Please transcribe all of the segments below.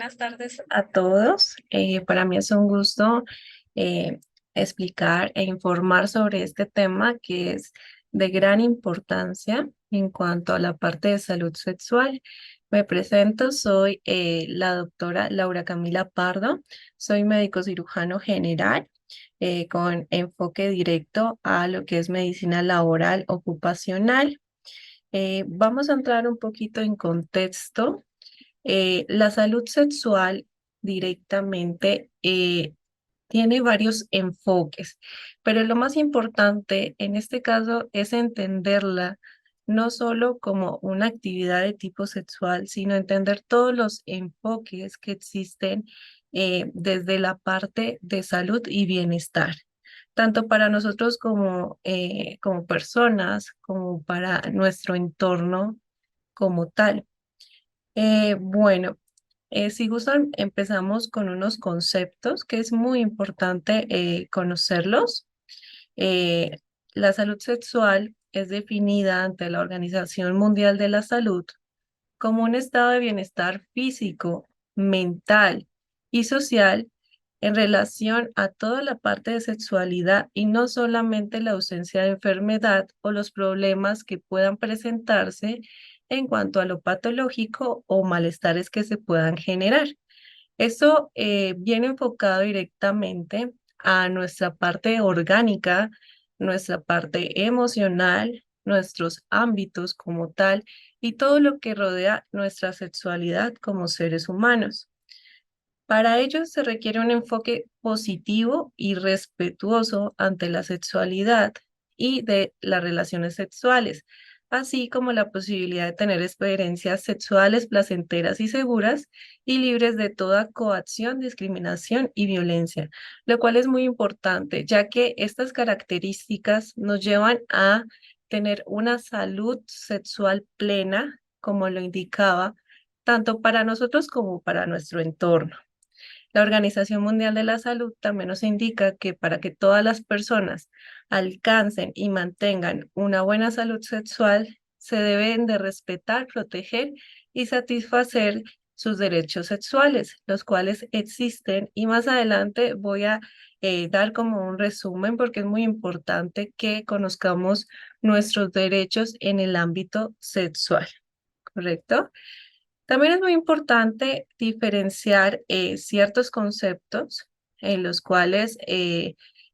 buenas tardes a todos. Para mí es un gusto eh, explicar e informar sobre este tema que es de gran importancia en cuanto a la parte de salud sexual. Me presento, soy la doctora Laura Camila Pardo, soy médico cirujano general con enfoque directo a lo que es medicina laboral ocupacional. Vamos a entrar un poquito en contexto. La salud sexual directamente tiene varios enfoques, pero lo más importante en este caso es entenderla no solo como una actividad de tipo sexual, sino entender todos los enfoques que existen desde la parte de salud y bienestar, tanto para nosotros como personas, como para nuestro entorno como tal. Bueno, si gustan, empezamos con unos conceptos que es muy importante conocerlos. Eh, la salud sexual es definida ante la Organización Mundial de la Salud como un estado de bienestar físico, mental y social en relación a toda la parte de sexualidad y no solamente la ausencia de enfermedad o los problemas que puedan presentarse en cuanto a lo patológico o malestares que se puedan generar. Esto viene enfocado directamente a nuestra parte orgánica, nuestra parte emocional, nuestros ámbitos como tal y todo lo que rodea nuestra sexualidad como seres humanos. Para ello se requiere un enfoque positivo y respetuoso ante la sexualidad y de las relaciones sexuales, así como la posibilidad de tener experiencias sexuales placenteras y seguras y libres de toda coacción, discriminación y violencia, lo cual es muy importante, ya que estas características nos llevan a tener una salud sexual plena, como lo indicaba, tanto para nosotros como para nuestro entorno. La Organización Mundial de la Salud también nos indica que para que todas las personas alcancen y mantengan una buena salud sexual, se deben de respetar, proteger y satisfacer sus derechos sexuales, los cuales existen. Y más adelante voy a dar como un resumen porque es muy importante que conozcamos nuestros derechos en el ámbito sexual, ¿correcto? También es muy importante diferenciar ciertos conceptos en los cuales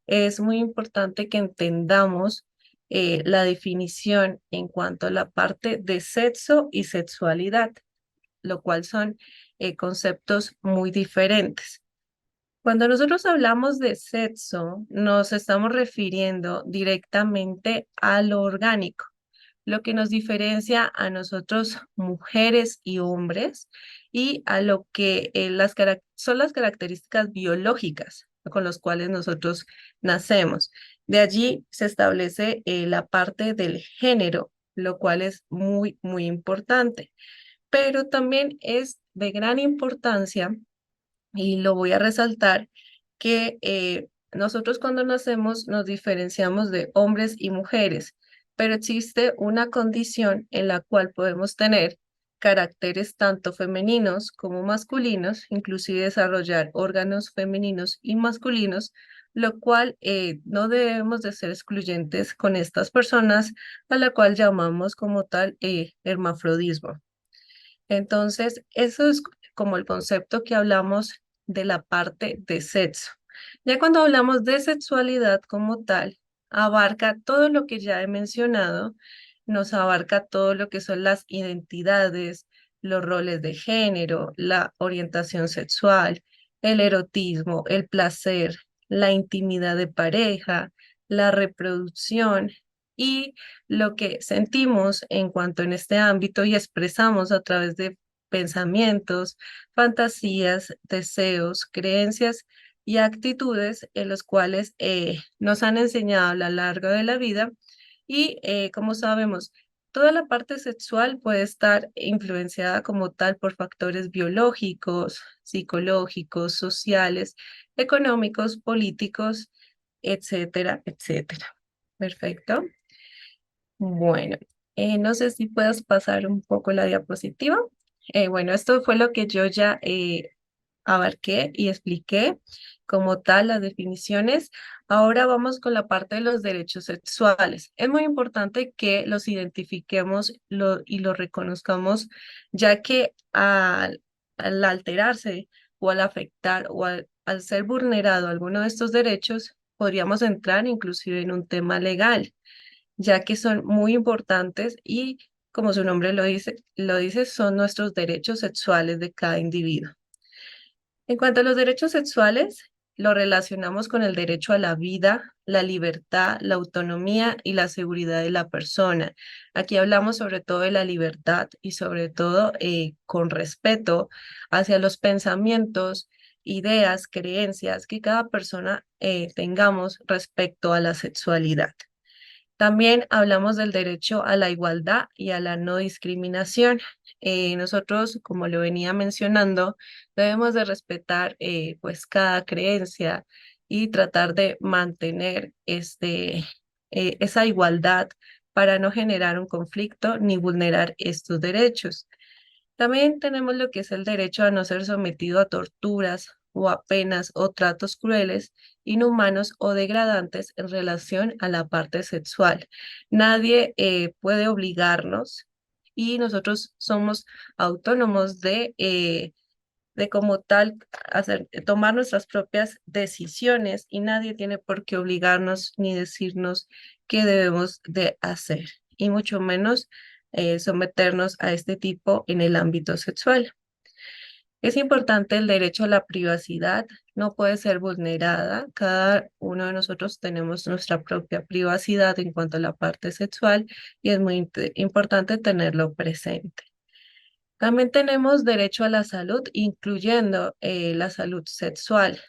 es muy importante que entendamos la definición en cuanto a la parte de sexo y sexualidad, lo cual son conceptos muy diferentes. Cuando nosotros hablamos de sexo, nos estamos refiriendo directamente a lo orgánico, lo que nos diferencia a nosotros mujeres y hombres y a lo que son las características biológicas con las cuales nosotros nacemos. De allí se establece la parte del género, lo cual es muy, muy importante, pero también es de gran importancia y lo voy a resaltar, que nosotros cuando nacemos nos diferenciamos de hombres y mujeres, pero existe una condición en la cual podemos tener caracteres tanto femeninos como masculinos, inclusive desarrollar órganos femeninos y masculinos, lo cual no debemos de ser excluyentes con estas personas, a la cual llamamos como tal hermafrodismo. Entonces, eso es como el concepto que hablamos de la parte de sexo. Ya cuando hablamos de sexualidad como tal, abarca todo lo que ya he mencionado, nos abarca todo lo que son las identidades, los roles de género, la orientación sexual, el erotismo, el placer, la intimidad de pareja, la reproducción y lo que sentimos en cuanto en este ámbito y expresamos a través de pensamientos, fantasías, deseos, creencias y actitudes en los cuales nos han enseñado a lo largo de la vida y como sabemos, toda la parte sexual puede estar influenciada como tal por factores biológicos, psicológicos, sociales, económicos, políticos, etcétera, etcétera. Perfecto. Bueno, no sé si puedas pasar un poco la diapositiva. Bueno, esto fue lo que yo ya abarqué y expliqué como tal las definiciones. Ahora vamos con la parte de los derechos sexuales. Es muy importante que los identifiquemos y los reconozcamos, ya que al alterarse o al afectar o al ser vulnerado alguno de estos derechos, podríamos entrar inclusive en un tema legal, ya que son muy importantes y, como su nombre lo dice, son nuestros derechos sexuales de cada individuo. En cuanto a los derechos sexuales, lo relacionamos con el derecho a la vida, la libertad, la autonomía y la seguridad de la persona. Aquí hablamos sobre todo de la libertad y sobre todo con respeto hacia los pensamientos, ideas, creencias que cada persona tengamos respecto a la sexualidad. También hablamos del derecho a la igualdad y a la no discriminación. Nosotros, como lo venía mencionando, debemos de respetar pues cada creencia y tratar de mantener esa igualdad para no generar un conflicto ni vulnerar estos derechos. También tenemos lo que es el derecho a no ser sometido a torturas o a penas o tratos crueles, inhumanos o degradantes en relación a la parte sexual. Nadie puede obligarnos y nosotros somos autónomos de como tal tomar nuestras propias decisiones y nadie tiene por qué obligarnos ni decirnos qué debemos de hacer y mucho menos someternos a este tipo en el ámbito sexual. Es importante el derecho a la privacidad, no puede ser vulnerada. Cada uno de nosotros tenemos nuestra propia privacidad en cuanto a la parte sexual y es muy importante tenerlo presente. También tenemos derecho a la salud, incluyendo la salud sexual.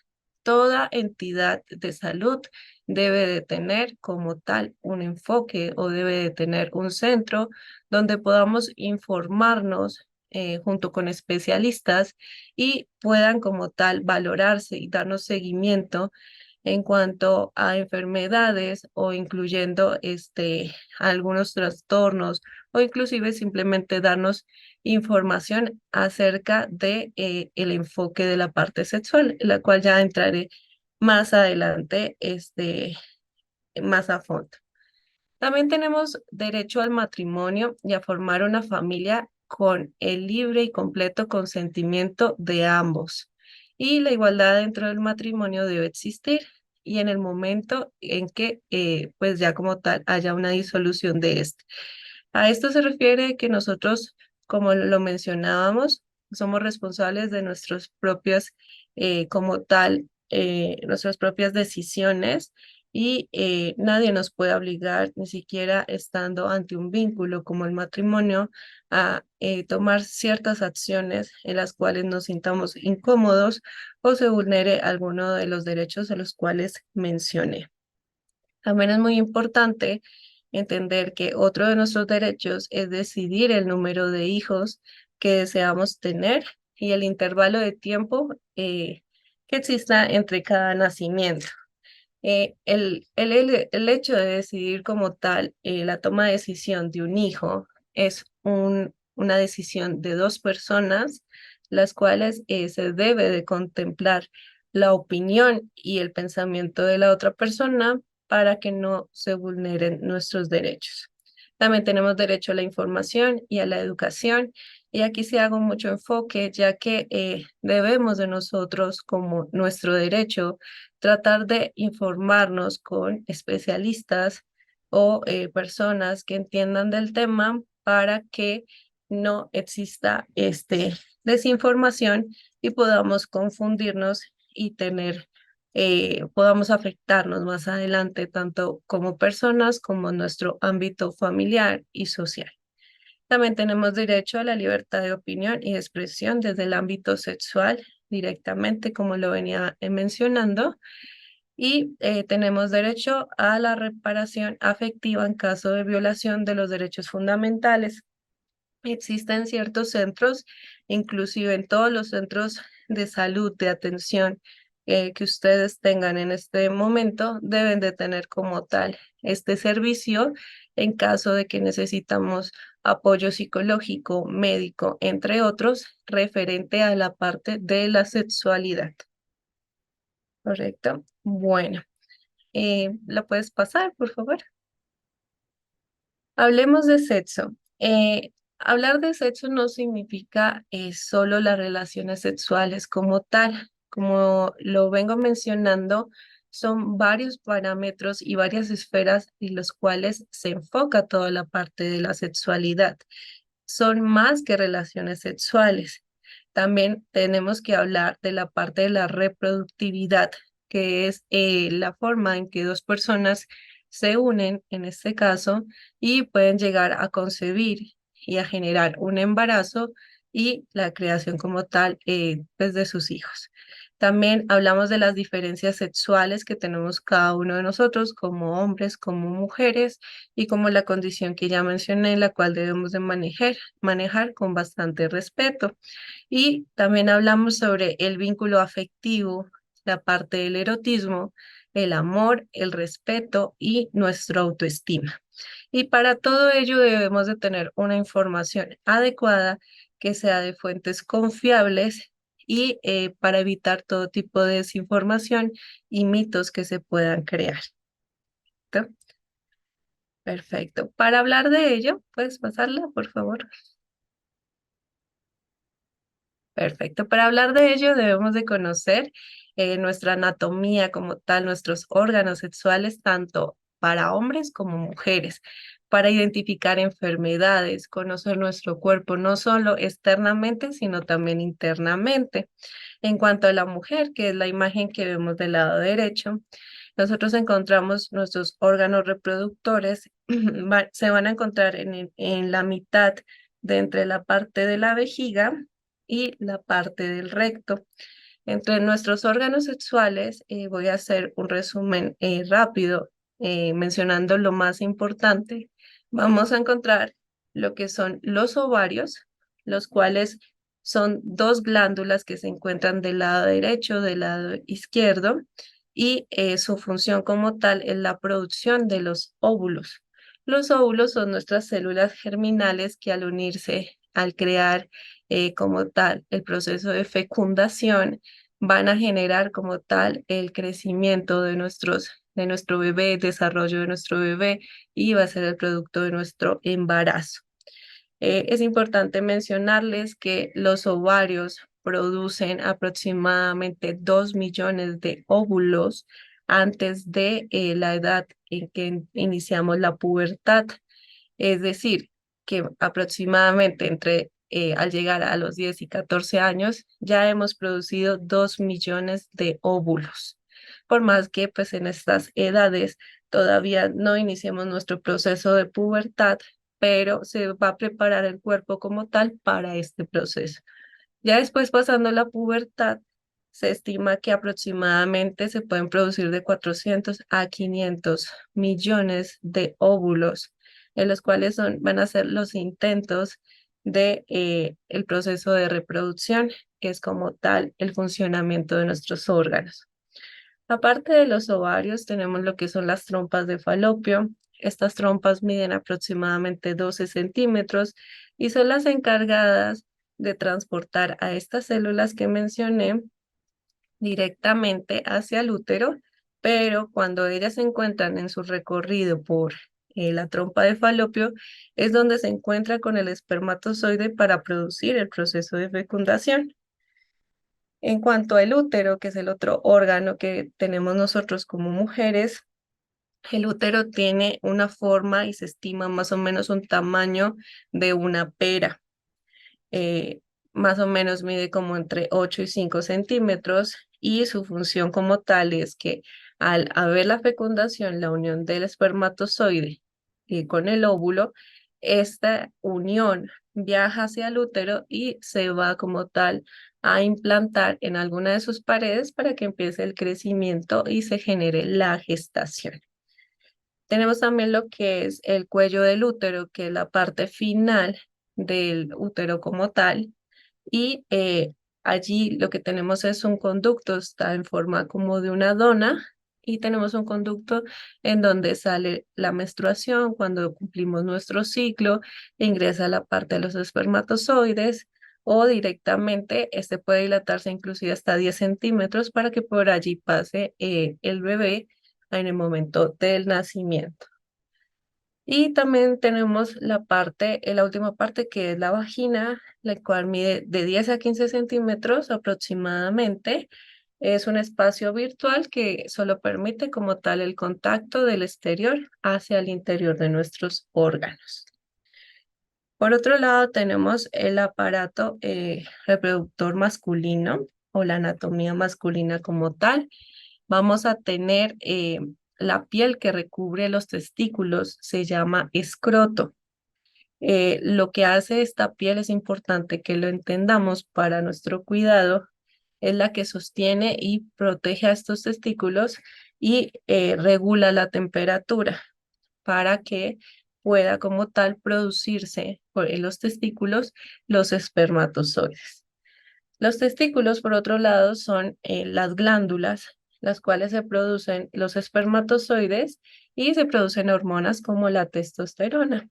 Toda entidad de salud debe de tener como tal un enfoque o debe de tener un centro donde podamos informarnos junto con especialistas y puedan como tal valorarse y darnos seguimiento en cuanto a enfermedades o incluyendo algunos trastornos o inclusive simplemente darnos información acerca de el enfoque de la parte sexual, en la cual ya entraré más adelante, más a fondo. También tenemos derecho al matrimonio y a formar una familia con el libre y completo consentimiento de ambos. Y la igualdad dentro del matrimonio debe existir y en el momento en que, pues ya como tal, haya una disolución de este. A esto se refiere que nosotros, como lo mencionábamos, somos responsables de nuestros propios, como tal, nuestras propias decisiones y nadie nos puede obligar, ni siquiera estando ante un vínculo como el matrimonio, a tomar ciertas acciones en las cuales nos sintamos incómodos o se vulnere alguno de los derechos a los cuales mencioné. También es muy importante entender que otro de nuestros derechos es decidir el número de hijos que deseamos tener y el intervalo de tiempo que exista entre cada nacimiento. El hecho de decidir como tal la toma de decisión de un hijo es una decisión de dos personas, las cuales se debe de contemplar la opinión y el pensamiento de la otra persona para que no se vulneren nuestros derechos. También tenemos derecho a la información y a la educación. Y aquí sí hago mucho enfoque, ya que debemos de nosotros, como nuestro derecho, tratar de informarnos con especialistas o personas que entiendan del tema para que no exista desinformación y podamos confundirnos y podamos afectarnos más adelante, tanto como personas como en nuestro ámbito familiar y social. También tenemos derecho a la libertad de opinión y de expresión desde el ámbito sexual directamente, como lo venía mencionando, y tenemos derecho a la reparación afectiva en caso de violación de los derechos fundamentales. Existen ciertos centros, inclusive en todos los centros de salud, de atención que ustedes tengan en este momento, deben de tener como tal este servicio en caso de que necesitamos apoyo psicológico, médico, entre otros, referente a la parte de la sexualidad. ¿Correcto? Bueno, ¿la puedes pasar, por favor? Hablemos de sexo. Hablar de sexo no significa solo las relaciones sexuales como tal. Como lo vengo mencionando, son varios parámetros y varias esferas en los cuales se enfoca toda la parte de la sexualidad. Son más que relaciones sexuales. También tenemos que hablar de la parte de la reproductividad, que es la forma en que dos personas se unen, en este caso, y pueden llegar a concebir y a generar un embarazo y la creación como tal, pues, de sus hijos. También hablamos de las diferencias sexuales que tenemos cada uno de nosotros como hombres, como mujeres y como la condición que ya mencioné, la cual debemos de manejar con bastante respeto. Y también hablamos sobre el vínculo afectivo, la parte del erotismo, el amor, el respeto y nuestra autoestima. Y para todo ello debemos de tener una información adecuada que sea de fuentes confiables y para evitar todo tipo de desinformación y mitos que se puedan crear. ¿Listo? Perfecto. Para hablar de ello, ¿puedes pasarla, por favor? Perfecto. Para hablar de ello debemos de conocer nuestra anatomía como tal, nuestros órganos sexuales, tanto para hombres como mujeres, para identificar enfermedades, conocer nuestro cuerpo, no solo externamente, sino también internamente. En cuanto a la mujer, que es la imagen que vemos del lado derecho, nosotros encontramos nuestros órganos reproductores, se van a encontrar en la mitad de entre la parte de la vejiga y la parte del recto. Entre nuestros órganos sexuales, voy a hacer un resumen rápido, mencionando lo más importante. Vamos a encontrar lo que son los ovarios, los cuales son dos glándulas que se encuentran del lado derecho, del lado izquierdo, y su función como tal es la producción de los óvulos. Los óvulos son nuestras células germinales que al unirse, al crear como tal el proceso de fecundación, van a generar como tal el crecimiento de nuestro bebé, el desarrollo de nuestro bebé y va a ser el producto de nuestro embarazo. Es importante mencionarles que los ovarios producen aproximadamente 2 millones de óvulos antes de la edad en que iniciamos la pubertad. Es decir, que aproximadamente al llegar a los 10 y 14 años ya hemos producido 2 millones de óvulos. Por más que pues en estas edades todavía no iniciemos nuestro proceso de pubertad, pero se va a preparar el cuerpo como tal para este proceso. Ya después, pasando la pubertad, se estima que aproximadamente se pueden producir de 400 a 500 millones de óvulos, en los cuales van a ser los intentos de el proceso de reproducción, que es como tal el funcionamiento de nuestros órganos. Aparte de los ovarios, tenemos lo que son las trompas de falopio. Estas trompas miden aproximadamente 12 centímetros y son las encargadas de transportar a estas células que mencioné directamente hacia el útero, pero cuando ellas se encuentran en su recorrido por la trompa de falopio, es donde se encuentra con el espermatozoide para producir el proceso de fecundación. En cuanto al útero, que es el otro órgano que tenemos nosotros como mujeres, el útero tiene una forma y se estima más o menos un tamaño de una pera. eh, Más o menos mide como entre 8 y 5 centímetros y su función como tal es que al haber la fecundación, la unión del espermatozoide con el óvulo, esta unión viaja hacia el útero y se va como tal a implantar en alguna de sus paredes para que empiece el crecimiento y se genere la gestación. Tenemos también lo que es el cuello del útero, que es la parte final del útero como tal, y allí lo que tenemos es un conducto, está en forma como de una dona y tenemos un conducto en donde sale la menstruación cuando cumplimos nuestro ciclo, ingresa la parte de los espermatozoides o directamente este puede dilatarse inclusive hasta 10 centímetros para que por allí pase el bebé en el momento del nacimiento. Y también tenemos la parte, la última parte que es la vagina, la cual mide de 10 a 15 centímetros aproximadamente. Es un espacio virtual que solo permite como tal el contacto del exterior hacia el interior de nuestros órganos. Por otro lado, tenemos el aparato reproductor masculino o la anatomía masculina como tal. Vamos a tener la piel que recubre los testículos, se llama escroto. Lo que hace esta piel es importante que lo entendamos para nuestro cuidado, es la que sostiene y protege a estos testículos y regula la temperatura para que pueda como tal producirse en los testículos los espermatozoides. Los testículos, por otro lado, son las glándulas, las cuales se producen los espermatozoides y se producen hormonas como la testosterona.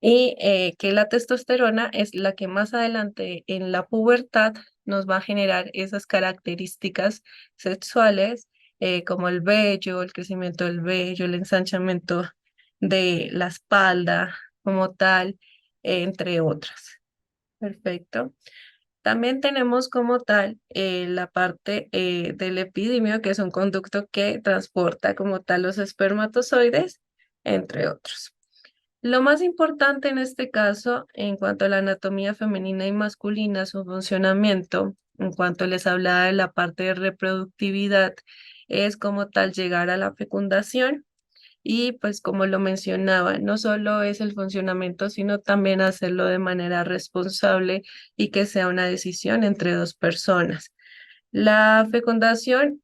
Y que la testosterona es la que más adelante en la pubertad nos va a generar esas características sexuales como el vello, el crecimiento del vello, el ensanchamiento de la espalda como tal, entre otras. Perfecto. También tenemos como tal la parte del epidimio, que es un conducto que transporta como tal los espermatozoides, entre otros. Lo más importante en este caso, en cuanto a la anatomía femenina y masculina, su funcionamiento, en cuanto les hablaba de la parte de reproductividad, es como tal llegar a la fecundación y pues como lo mencionaba, no solo es el funcionamiento, sino también hacerlo de manera responsable y que sea una decisión entre dos personas. La fecundación,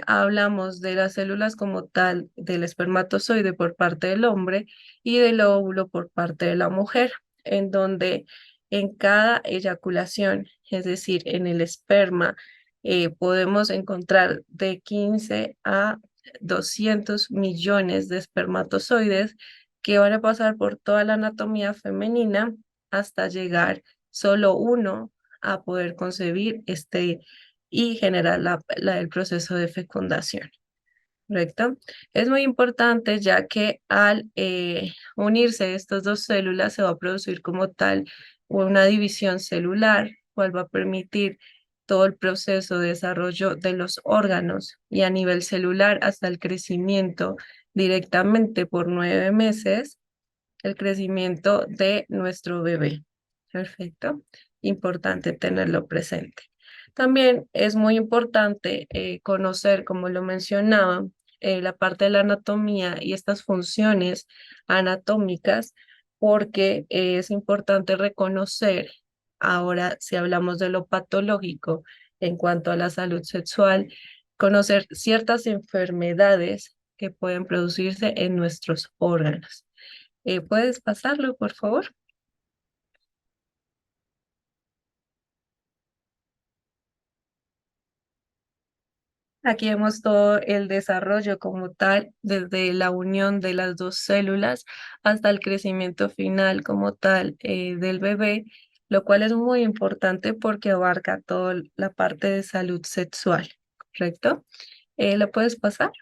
hablamos de las células como tal del espermatozoide por parte del hombre y del óvulo por parte de la mujer, en donde en cada eyaculación, es decir, en el esperma, podemos encontrar de 15 a 200 millones de espermatozoides que van a pasar por toda la anatomía femenina hasta llegar solo uno a poder concebir y generar el proceso de fecundación. ¿Correcto? Es muy importante ya que al unirse estas dos células se va a producir como tal una división celular, cual va a permitir todo el proceso de desarrollo de los órganos y a nivel celular hasta el crecimiento directamente por 9 meses el crecimiento de nuestro bebé. Perfecto. Importante tenerlo presente. También es muy importante conocer, como lo mencionaba, la parte de la anatomía y estas funciones anatómicas, porque es importante reconocer, ahora si hablamos de lo patológico en cuanto a la salud sexual, conocer ciertas enfermedades que pueden producirse en nuestros órganos. ¿Puedes pasarlo, por favor? Aquí vemos todo el desarrollo como tal, desde la unión de las dos células hasta el crecimiento final como tal del bebé, lo cual es muy importante porque abarca toda la parte de salud sexual, ¿correcto? ¿Lo puedes pasar?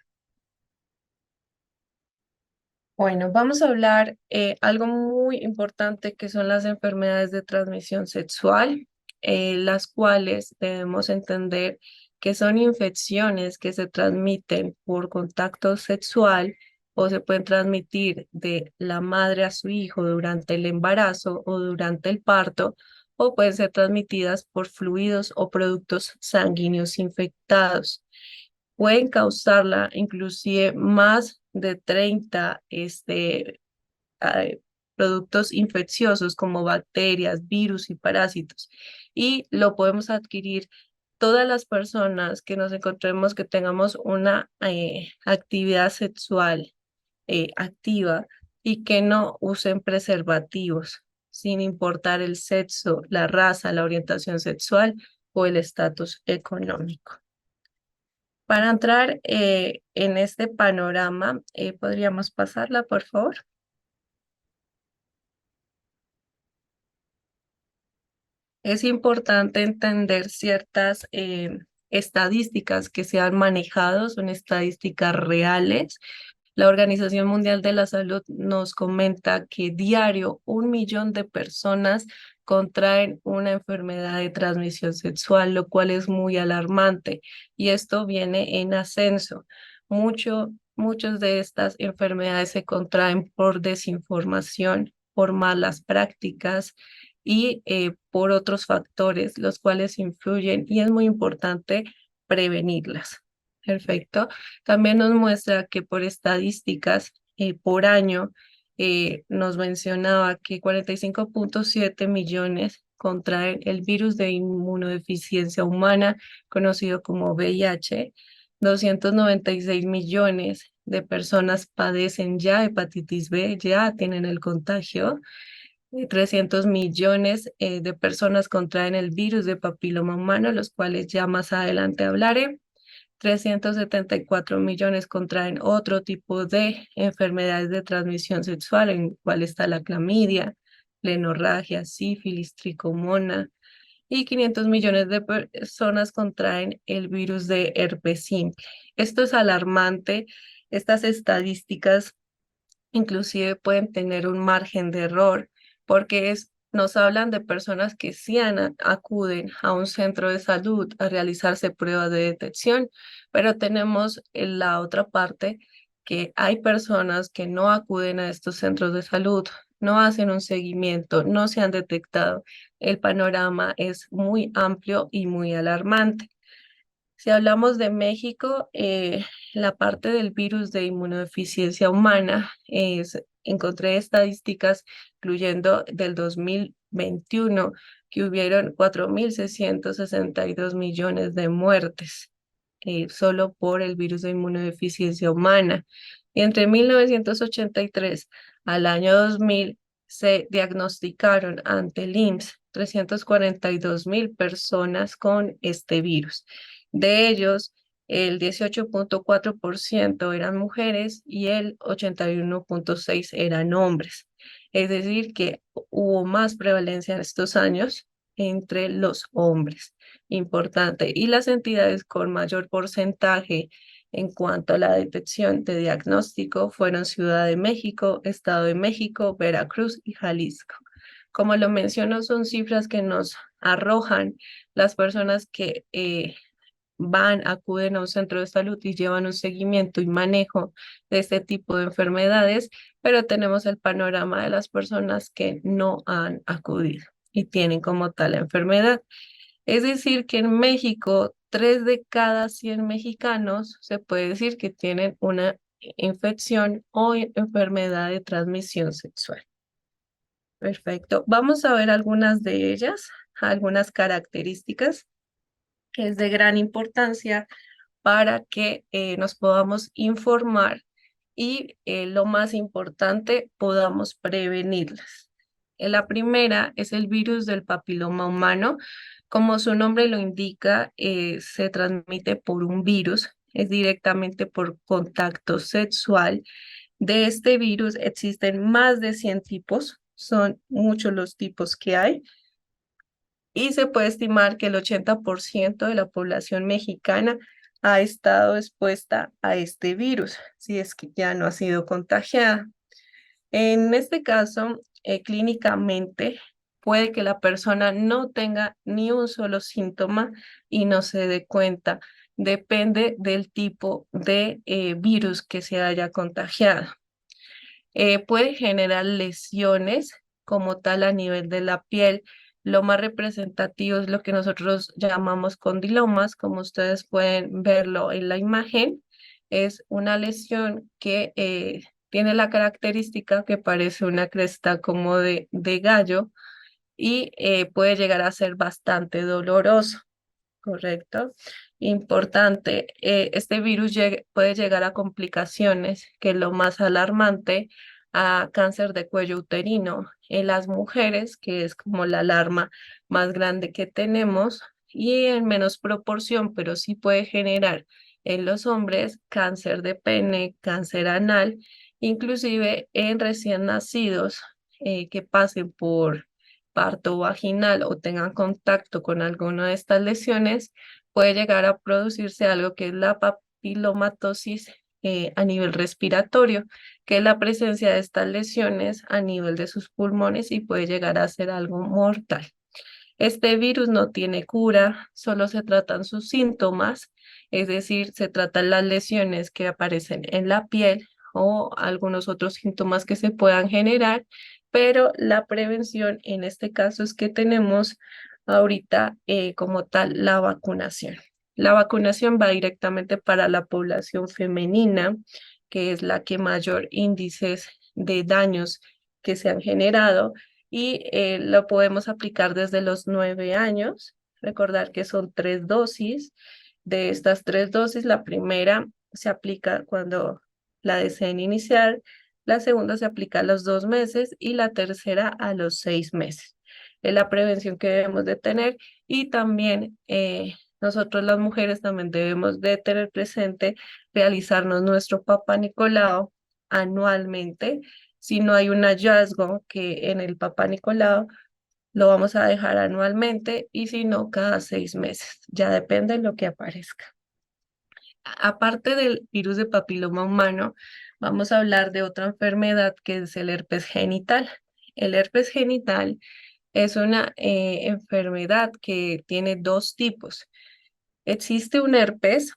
Bueno, vamos a hablar algo muy importante que son las enfermedades de transmisión sexual, las cuales debemos entender que son infecciones que se transmiten por contacto sexual o se pueden transmitir de la madre a su hijo durante el embarazo o durante el parto o pueden ser transmitidas por fluidos o productos sanguíneos infectados pueden causarla inclusive más de 30 productos infecciosos como bacterias, virus y parásitos. Y lo podemos adquirir todas las personas que nos encontremos que tengamos una actividad sexual activa y que no usen preservativos, sin importar el sexo, la raza, la orientación sexual o el estatus económico. Para entrar en este panorama, ¿podríamos pasarla, por favor? Es importante entender ciertas estadísticas que se han manejado, son estadísticas reales. La Organización Mundial de la Salud nos comenta que diario 1 millón de personas contraen una enfermedad de transmisión sexual, lo cual es muy alarmante y esto viene en ascenso. Muchos de estas enfermedades se contraen por desinformación, por malas prácticas y por otros factores, los cuales influyen y es muy importante prevenirlas. Perfecto. También nos muestra que por estadísticas, por año, nos mencionaba que 45,7 millones contraen el virus de inmunodeficiencia humana, conocido como VIH. 296 millones de personas padecen ya hepatitis B, ya tienen el contagio. 300 millones de personas contraen el virus de papiloma humano, los cuales ya más adelante hablaré. 374 millones contraen otro tipo de enfermedades de transmisión sexual, en cual está la clamidia, la hemorragia, sífilis, tricomona, y 500 millones de personas contraen el virus de herpes simple. Esto es alarmante. Estas estadísticas inclusive pueden tener un margen de error, porque nos hablan de personas que sí acuden a un centro de salud a realizarse pruebas de detección, pero tenemos en la otra parte que hay personas que no acuden a estos centros de salud, no hacen un seguimiento, no se han detectado. El panorama es muy amplio y muy alarmante. Si hablamos de México, la parte del virus de inmunodeficiencia humana, encontré estadísticas, incluyendo del 2021, que hubieron 4.662 millones de muertes solo por el virus de inmunodeficiencia humana. Y entre 1983 al año 2000 se diagnosticaron ante el IMSS 342.000 personas con este virus. De ellos, el 18,4% eran mujeres y el 81,6% eran hombres. Es decir, que hubo más prevalencia en estos años entre los hombres. Importante. Y las entidades con mayor porcentaje en cuanto a la detección de diagnóstico fueron Ciudad de México, Estado de México, Veracruz y Jalisco. Como lo menciono, son cifras que nos arrojan las personas que acuden a un centro de salud y llevan un seguimiento y manejo de este tipo de enfermedades, pero tenemos el panorama de las personas que no han acudido y tienen como tal la enfermedad. Es decir, que en México, 3 de cada 100 mexicanos se puede decir que tienen una infección o enfermedad de transmisión sexual. Perfecto. Vamos a ver algunas de ellas, algunas características que es de gran importancia para que nos podamos informar y lo más importante, podamos prevenirlas. La primera es el virus del papiloma humano. Como su nombre lo indica, se transmite por un virus, es directamente por contacto sexual. De este virus existen más de 100 tipos, son muchos los tipos que hay y se puede estimar que el 80% de la población mexicana ha estado expuesta a este virus, si es que ya no ha sido contagiada. En este caso, clínicamente, puede que la persona no tenga ni un solo síntoma y no se dé cuenta. Depende del tipo de virus que se haya contagiado. Puede generar lesiones como tal a nivel de la piel. Lo más representativo es lo que nosotros llamamos condilomas, como ustedes pueden verlo en la imagen. Es una lesión que tiene la característica que parece una cresta como de gallo y puede llegar a ser bastante doloroso. Correcto. Importante, este virus puede llegar a complicaciones, que es lo más alarmante, a cáncer de cuello uterino en las mujeres, que es como la alarma más grande que tenemos, y en menos proporción, pero sí puede generar en los hombres, cáncer de pene, cáncer anal, inclusive en recién nacidos que pasen por parto vaginal o tengan contacto con alguna de estas lesiones, puede llegar a producirse algo que es la papilomatosis a nivel respiratorio, que es la presencia de estas lesiones a nivel de sus pulmones y puede llegar a ser algo mortal. Este virus no tiene cura, solo se tratan sus síntomas, es decir, se tratan las lesiones que aparecen en la piel o algunos otros síntomas que se puedan generar, pero la prevención en este caso es que tenemos ahorita como tal la vacunación. La vacunación va directamente para la población femenina, que es la que mayor índices de daños que se han generado y lo podemos aplicar desde los 9 años. Recordar que son 3 dosis. De estas 3 dosis, la primera se aplica cuando la deseen iniciar, la segunda se aplica a los 2 meses y la tercera a los 6 meses. Es la prevención que debemos de tener y también nosotros las mujeres también debemos de tener presente realizarnos nuestro Papá Nicolau anualmente. Si no hay un hallazgo que en el Papá Nicolau, lo vamos a dejar anualmente y si no, cada 6 meses. Ya depende de lo que aparezca. Aparte del virus de papiloma humano, vamos a hablar de otra enfermedad que es el herpes genital. El herpes genital es una enfermedad que tiene dos tipos. Existe un herpes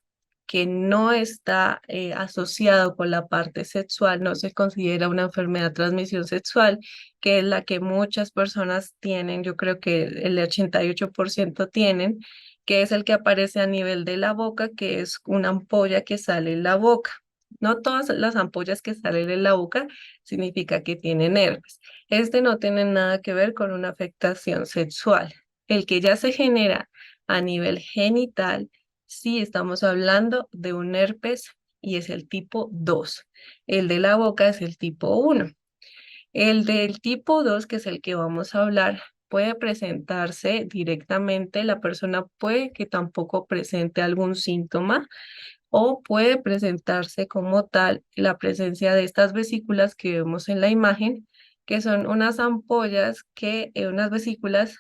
que no está asociado con la parte sexual, no se considera una enfermedad de transmisión sexual, que es la que muchas personas tienen, yo creo que el 88% tienen, que es el que aparece a nivel de la boca, que es una ampolla que sale en la boca. No todas las ampollas que salen en la boca significa que tienen herpes. Este no tiene nada que ver con una afectación sexual. El que ya se genera a nivel genital, sí estamos hablando de un herpes y es el tipo 2. El de la boca es el tipo 1. El del tipo 2, que es el que vamos a hablar, puede presentarse directamente. La persona puede que tampoco presente algún síntoma o puede presentarse como tal la presencia de estas vesículas que vemos en la imagen, que son unas ampollas unas vesículas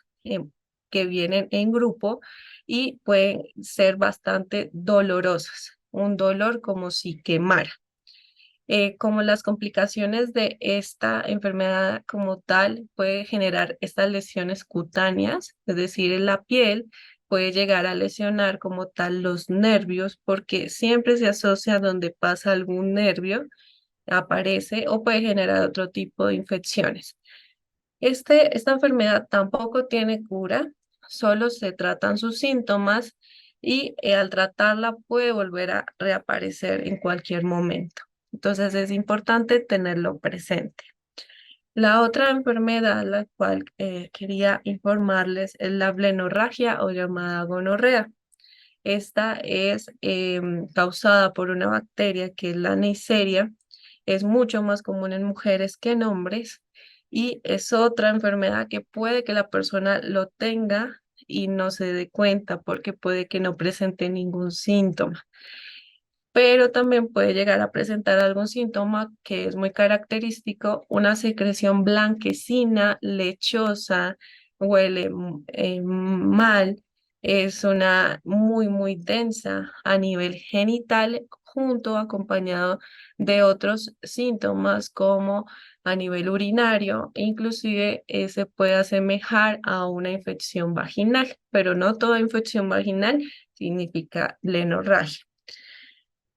que vienen en grupo y pueden ser bastante dolorosas, un dolor como si quemara. Como las complicaciones de esta enfermedad como tal puede generar estas lesiones cutáneas, es decir, en la piel, puede llegar a lesionar como tal los nervios, porque siempre se asocia donde pasa algún nervio, aparece o puede generar otro tipo de infecciones. Esta enfermedad tampoco tiene cura, solo se tratan sus síntomas y al tratarla puede volver a reaparecer en cualquier momento. Entonces es importante tenerlo presente. La otra enfermedad, la cual quería informarles, es la blenorragia o llamada gonorrea. Esta es causada por una bacteria que es la Neisseria. Es mucho más común en mujeres que en hombres y es otra enfermedad que puede que la persona lo tenga y no se dé cuenta porque puede que no presente ningún síntoma, pero también puede llegar a presentar algún síntoma que es muy característico, una secreción blanquecina, lechosa, huele mal, es una muy densa a nivel genital, junto acompañado de otros síntomas como a nivel urinario, inclusive se puede asemejar a una infección vaginal, pero no toda infección vaginal significa lenorragia.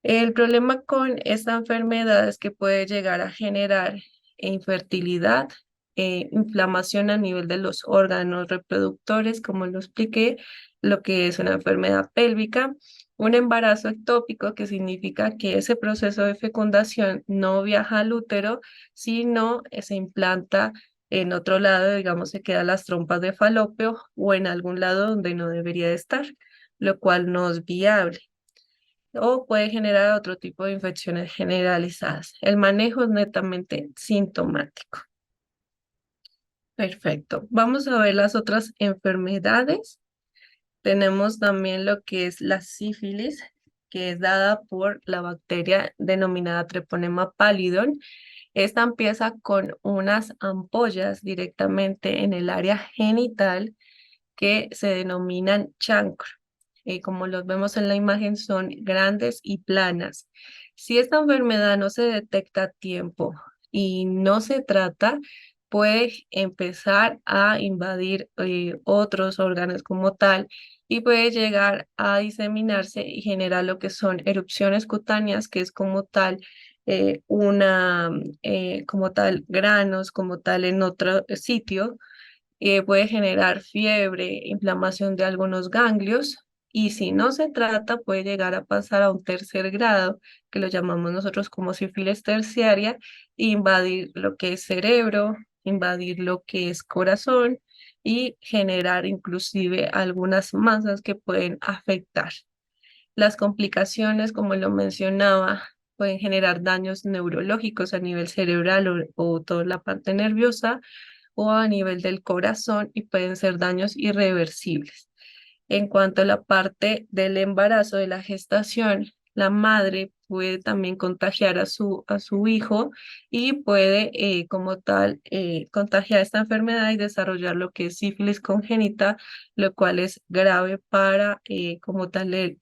El problema con esta enfermedad es que puede llegar a generar infertilidad, inflamación a nivel de los órganos reproductores, como lo expliqué, lo que es una enfermedad pélvica, un embarazo ectópico, que significa que ese proceso de fecundación no viaja al útero, sino se implanta en otro lado, digamos, se quedan las trompas de falopio o en algún lado donde no debería de estar, lo cual no es viable o puede generar otro tipo de infecciones generalizadas. El manejo es netamente sintomático. Perfecto. Vamos a ver las otras enfermedades. Tenemos también lo que es la sífilis, que es dada por la bacteria denominada Treponema pallidum. Esta empieza con unas ampollas directamente en el área genital que se denominan chancro. Como los vemos en la imagen, son grandes y planas. Si esta enfermedad no se detecta a tiempo y no se trata, puede empezar a invadir otros órganos como tal y puede llegar a diseminarse y generar lo que son erupciones cutáneas, que es como tal como tal granos, como tal en otro sitio. Puede generar fiebre, inflamación de algunos ganglios y si no se trata puede llegar a pasar a un tercer grado, que lo llamamos nosotros como sífilis terciaria, e invadir lo que es cerebro, invadir lo que es corazón y generar inclusive algunas masas que pueden afectar. Las complicaciones, como lo mencionaba, pueden generar daños neurológicos a nivel cerebral o toda la parte nerviosa o a nivel del corazón y pueden ser daños irreversibles. En cuanto a la parte del embarazo, de la gestación, la madre puede también contagiar a su hijo y puede como tal contagiar esta enfermedad y desarrollar lo que es sífilis congénita, lo cual es grave para como tal el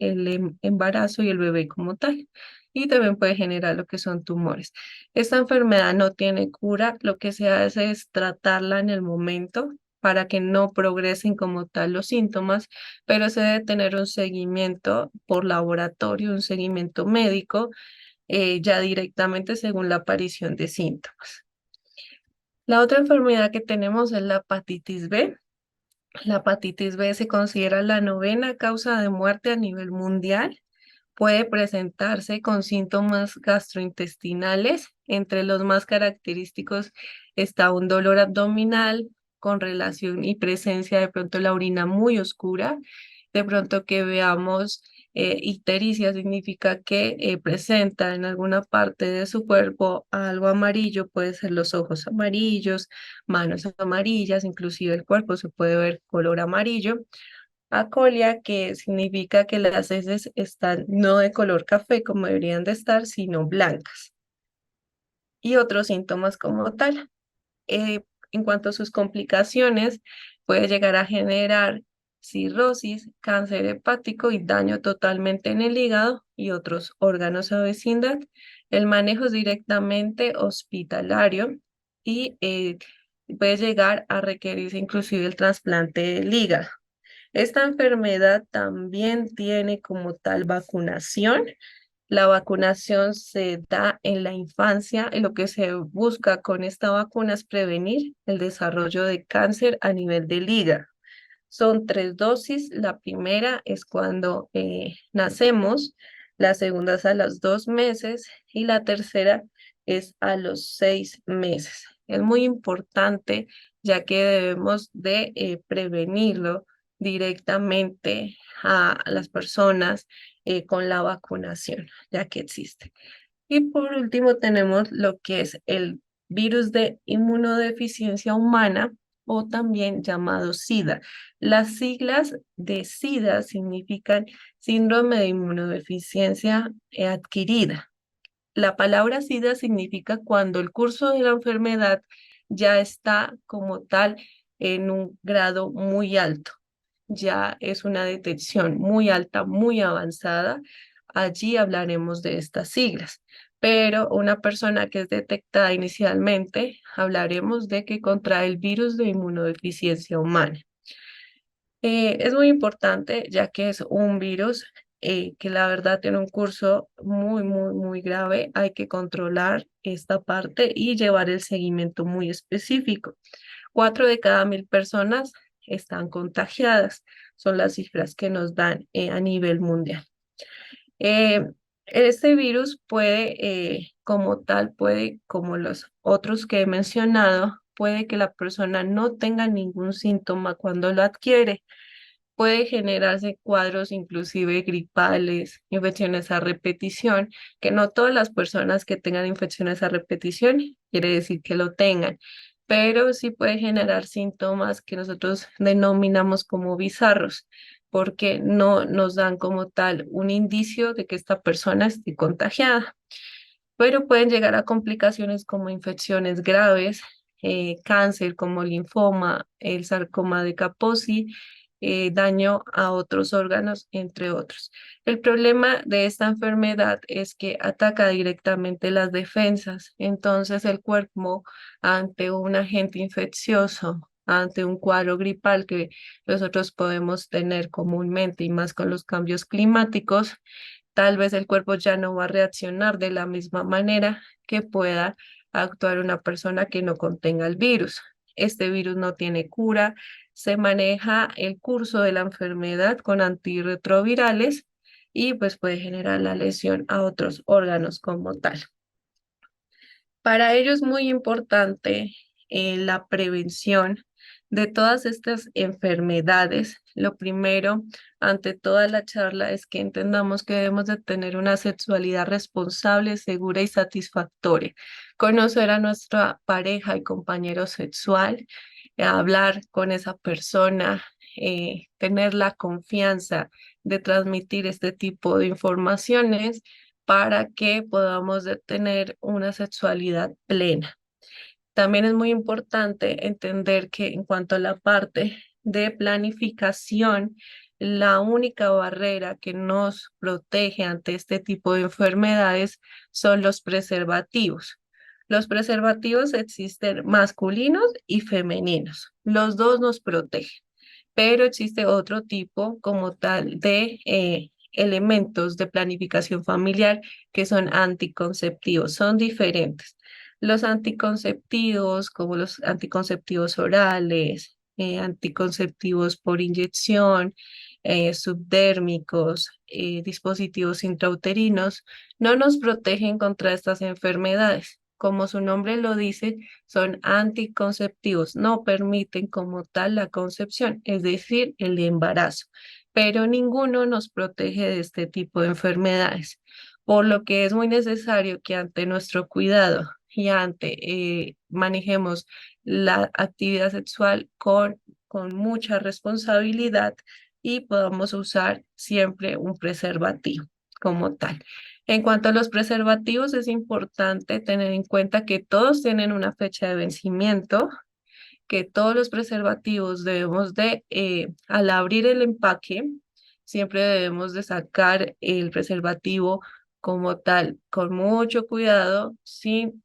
embarazo y el bebé como tal. Y también puede generar lo que son tumores. Esta enfermedad no tiene cura, lo que se hace es tratarla en el momento para que no progresen como tal los síntomas, pero se debe tener un seguimiento por laboratorio, un seguimiento médico, ya directamente según la aparición de síntomas. La otra enfermedad que tenemos es la hepatitis B. La hepatitis B se considera la novena causa de muerte a nivel mundial. Puede presentarse con síntomas gastrointestinales. Entre los más característicos está un dolor abdominal con relación y presencia de pronto la orina muy oscura. De pronto que veamos ictericia significa que presenta en alguna parte de su cuerpo algo amarillo, puede ser los ojos amarillos, manos amarillas, inclusive el cuerpo se puede ver color amarillo. Acolia, que significa que las heces están no de color café como deberían de estar, sino blancas. Y otros síntomas como tal. En cuanto a sus complicaciones, puede llegar a generar cirrosis, cáncer hepático y daño totalmente en el hígado y otros órganos a vecindad. El manejo es directamente hospitalario y puede llegar a requerirse inclusive el trasplante del hígado. Esta enfermedad también tiene como tal vacunación. La vacunación se da en la infancia y lo que se busca con esta vacuna es prevenir el desarrollo de cáncer a nivel del hígado. Son 3 dosis. La primera es cuando nacemos, la segunda es a los 2 meses y la tercera es a los 6 meses. Es muy importante ya que debemos de prevenirlo directamente a las personas con la vacunación, ya que existe. Y por último tenemos lo que es el virus de inmunodeficiencia humana o también llamado SIDA. Las siglas de SIDA significan síndrome de inmunodeficiencia adquirida. La palabra SIDA significa cuando el curso de la enfermedad ya está como tal en un grado muy alto, ya es una detección muy alta, muy avanzada. Allí hablaremos de estas siglas. Pero una persona que es detectada inicialmente, hablaremos de que contrae el virus de inmunodeficiencia humana. Es muy importante ya que es un virus que la verdad tiene un curso muy, muy, muy grave. Hay que controlar esta parte y llevar el seguimiento muy específico. 4 de cada 1000 personas están contagiadas. Son las cifras que nos dan a nivel mundial. Eh, este virus puede, como tal, puede, como los otros que he mencionado, puede que la persona no tenga ningún síntoma cuando lo adquiere. Puede generarse cuadros inclusive gripales, infecciones a repetición, que no todas las personas que tengan infecciones a repetición quiere decir que lo tengan, pero sí puede generar síntomas que nosotros denominamos como bizarros. porque no nos dan como tal un indicio de que esta persona esté contagiada, pero pueden llegar a complicaciones como infecciones graves, cáncer como linfoma, el sarcoma de Kaposi, daño a otros órganos, entre otros. El problema de esta enfermedad es que ataca directamente las defensas, entonces el cuerpo ante un agente infeccioso, ante un cuadro gripal que nosotros podemos tener comúnmente y más con los cambios climáticos, tal vez el cuerpo ya no va a reaccionar de la misma manera que pueda actuar una persona que no contenga el virus. Este virus no tiene cura, se maneja el curso de la enfermedad con antirretrovirales y pues puede generar la lesión a otros órganos como tal. Para ello es muy importante la prevención de todas estas enfermedades. Lo primero, ante toda la charla, es que entendamos que debemos de tener una sexualidad responsable, segura y satisfactoria. Conocer a nuestra pareja y compañero sexual, hablar con esa persona, tener la confianza de transmitir este tipo de informaciones para que podamos tener una sexualidad plena. También es muy importante entender que en cuanto a la parte de planificación, la única barrera que nos protege ante este tipo de enfermedades son los preservativos. Los preservativos existen masculinos y femeninos. Los dos nos protegen, pero existe otro tipo como tal de elementos de planificación familiar que son anticonceptivos, son diferentes. Los anticonceptivos, como los anticonceptivos orales, anticonceptivos por inyección, subdérmicos, dispositivos intrauterinos, no nos protegen contra estas enfermedades. Como su nombre lo dice, son anticonceptivos, no permiten como tal la concepción, es decir, el embarazo, pero ninguno nos protege de este tipo de enfermedades, por lo que es muy necesario que ante nuestro cuidado y ante manejemos la actividad sexual con mucha responsabilidad y podamos usar siempre un preservativo como tal. En cuanto a los preservativos, es importante tener en cuenta que todos tienen una fecha de vencimiento, que todos los preservativos debemos de, al abrir el empaque, siempre debemos de sacar el preservativo como tal, con mucho cuidado, sin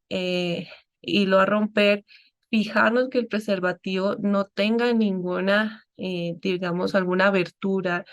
hilo a romper, fijarnos que el preservativo no tenga ninguna, digamos, alguna abertura,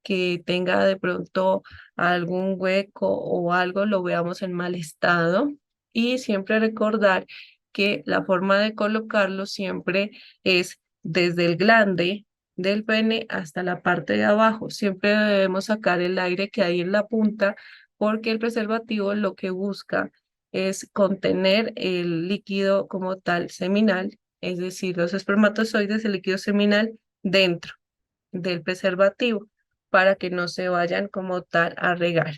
que tenga de pronto algún hueco o algo, lo veamos en mal estado. Y siempre recordar que la forma de colocarlo siempre es desde el glande del pene hasta la parte de abajo. Siempre debemos sacar el aire que hay en la punta porque el preservativo lo que busca es contener el líquido como tal seminal, es decir, los espermatozoides, el líquido seminal dentro del preservativo para que no se vayan como tal a regar.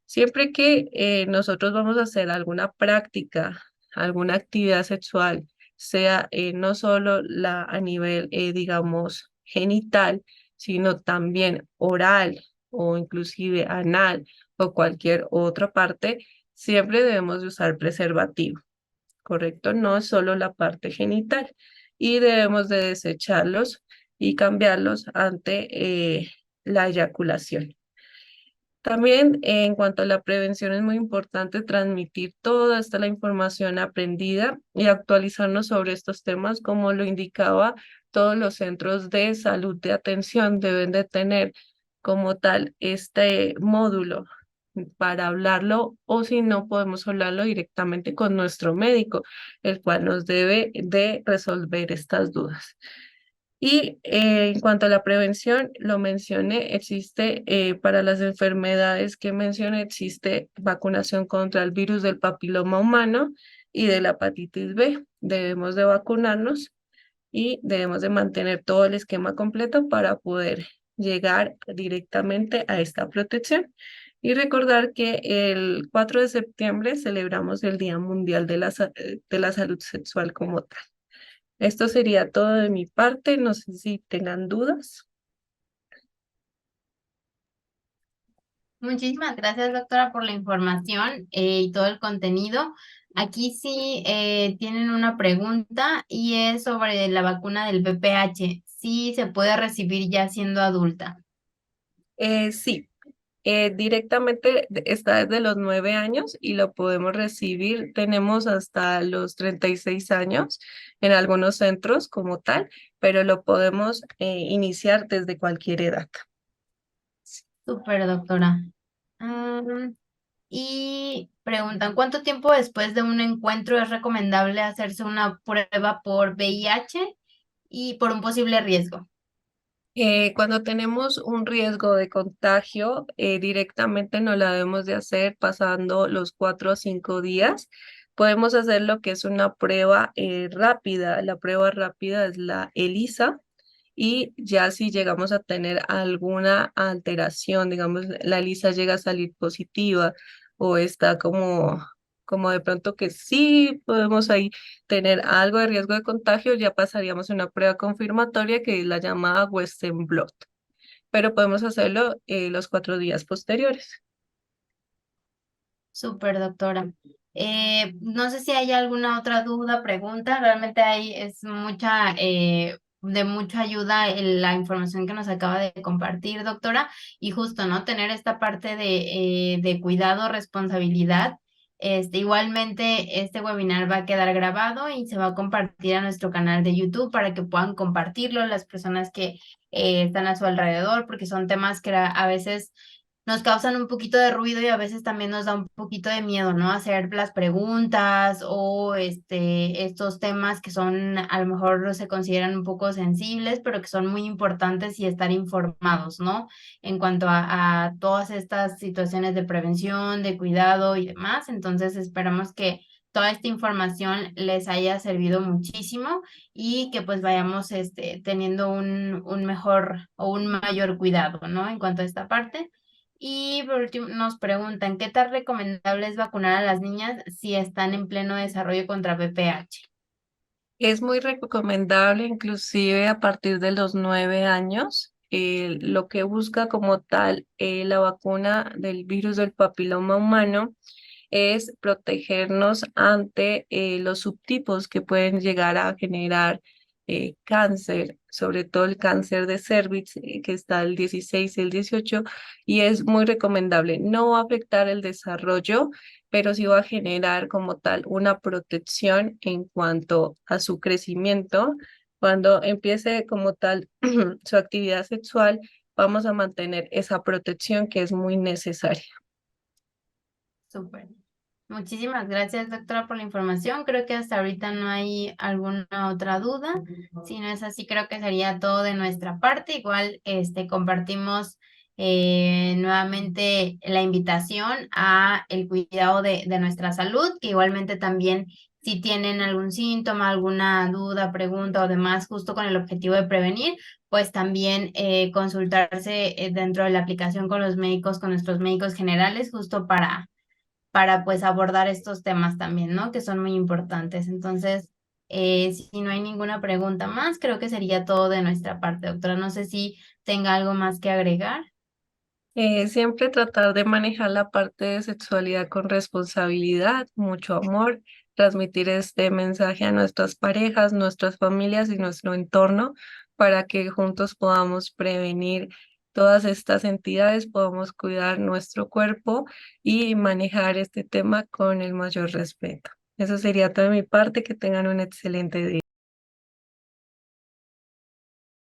Siempre que nosotros vamos a hacer alguna práctica, alguna actividad sexual, sea no solo la a nivel, digamos, genital, sino también oral o inclusive anal o cualquier otra parte, siempre debemos de usar preservativo. ¿Correcto? No es solo la parte genital y debemos de desecharlos y cambiarlos ante la eyaculación. También en cuanto a la prevención es muy importante transmitir toda esta la información aprendida y actualizarnos sobre estos temas como lo indicaba todos los centros de salud de atención deben de tener como tal este módulo para hablarlo o si no podemos hablarlo directamente con nuestro médico, el cual nos debe de resolver estas dudas. Y en cuanto a la prevención, lo mencioné, existe para las enfermedades que mencioné, existe vacunación contra el virus del papiloma humano y de la hepatitis B. Debemos de vacunarnos y debemos de mantener todo el esquema completo para poder llegar directamente a esta protección. Y recordar que el 4 de septiembre celebramos el Día Mundial de de la Salud Sexual como tal. Esto sería todo de mi parte. No sé si tengan dudas. Muchísimas gracias, doctora, por la información y todo el contenido. Aquí sí tienen una pregunta y es sobre la vacuna del VPH. Sí se puede recibir ya siendo adulta. Sí, directamente está desde los 9 años y lo podemos recibir. Tenemos hasta los 36 años en algunos centros como tal, pero lo podemos iniciar desde cualquier edad. Súper, doctora. Mm, y preguntan, ¿cuánto tiempo después de un encuentro es recomendable hacerse una prueba por VIH y por un posible riesgo? Cuando tenemos un riesgo de contagio, directamente no la debemos de hacer pasando los 4 o 5 días. Podemos hacer lo que es una prueba rápida. La prueba rápida es la ELISA y ya si llegamos a tener alguna alteración, digamos, la ELISA llega a salir positiva o está como de pronto que sí podemos ahí tener algo de riesgo de contagio, ya pasaríamos a una prueba confirmatoria que es la llamada Western Blot, pero podemos hacerlo los 4 días posteriores. Súper, doctora. No sé si hay alguna otra duda, pregunta. Realmente es mucha, de mucha ayuda la información que nos acaba de compartir, doctora. Y justo, ¿no? Tener esta parte de cuidado, responsabilidad. Igualmente, este webinar va a quedar grabado y se va a compartir a nuestro canal de YouTube para que puedan compartirlo las personas que están a su alrededor, porque son temas que a veces nos causan un poquito de ruido y a veces también nos da un poquito de miedo, ¿no? Hacer las preguntas o estos temas que son, a lo mejor se consideran un poco sensibles, pero que son muy importantes y estar informados, ¿no? En cuanto a todas estas situaciones de prevención, de cuidado y demás. Entonces, esperamos que toda esta información les haya servido muchísimo y que pues vayamos teniendo un mejor o un mayor cuidado, ¿no? En cuanto a esta parte. Y por último nos preguntan, ¿qué tan recomendable es vacunar a las niñas si están en pleno desarrollo contra VPH? Es muy recomendable, inclusive a partir de los 9 años, lo que busca como tal la vacuna del virus del papiloma humano es protegernos ante los subtipos que pueden llegar a generar cáncer, sobre todo el cáncer de cervix, que está el 16 y el 18, y es muy recomendable. No va a afectar el desarrollo, pero sí va a generar como tal una protección en cuanto a su crecimiento. Cuando empiece como tal su actividad sexual, vamos a mantener esa protección que es muy necesaria. Súper. Muchísimas gracias, doctora, por la información. Creo que hasta ahorita no hay alguna otra duda. Si no es así, creo que sería todo de nuestra parte. Igual, compartimos nuevamente la invitación a el cuidado de nuestra salud, que igualmente también si tienen algún síntoma, alguna duda, pregunta o demás, justo con el objetivo de prevenir, pues también consultarse dentro de la aplicación con los médicos, con nuestros médicos generales, justo para pues abordar estos temas también, ¿no? Que son muy importantes. Entonces, si no hay ninguna pregunta más, creo que sería todo de nuestra parte, doctora. No sé si tenga algo más que agregar. Siempre tratar de manejar la parte de sexualidad con responsabilidad, mucho amor, transmitir este mensaje a nuestras parejas, nuestras familias y nuestro entorno para que juntos podamos prevenir todas estas entidades, podamos cuidar nuestro cuerpo y manejar este tema con el mayor respeto. Eso sería todo de mi parte, que tengan un excelente día.